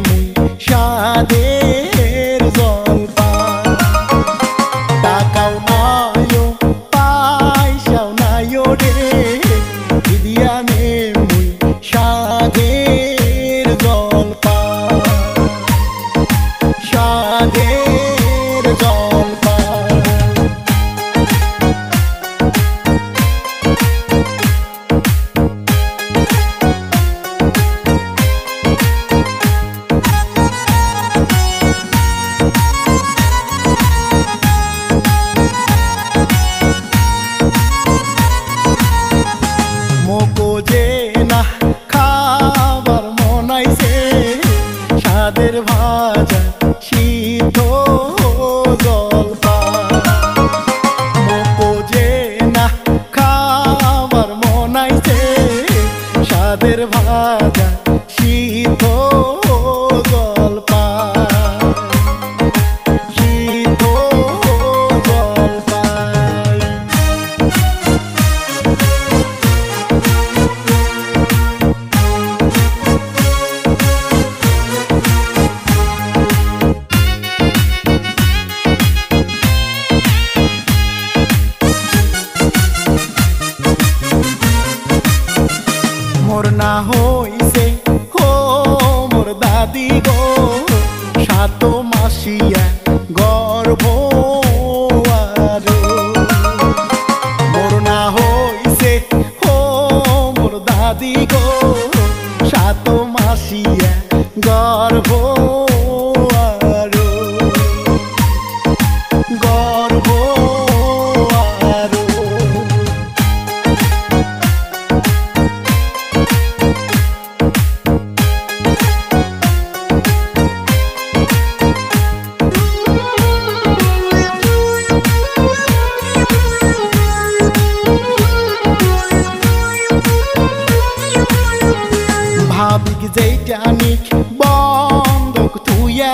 মুই সাদের জলপান টাকাও নাইও পয়সাও নাইও রে দিয়া নে মুই সাদের জলপান সাদের জলপান মোকো যে না খাবার মনাইছে সাদের ভাজা সিদ্ধ জলপান মোকো যে না খাবার মনাইছে সাদের ভাজা সিদ্ধ জলপান সিদ্ধ জলপান মোর না হইছে হো মোর দাদি গো সাত মাসিয়া গর্ভ আরো মোর না হইছে হো মোর দাদি গো সাত মাসিয়া গর্ভ আরো গর্ভ আরো ভাবি যেইটা নিক বন্ধক তুইয়া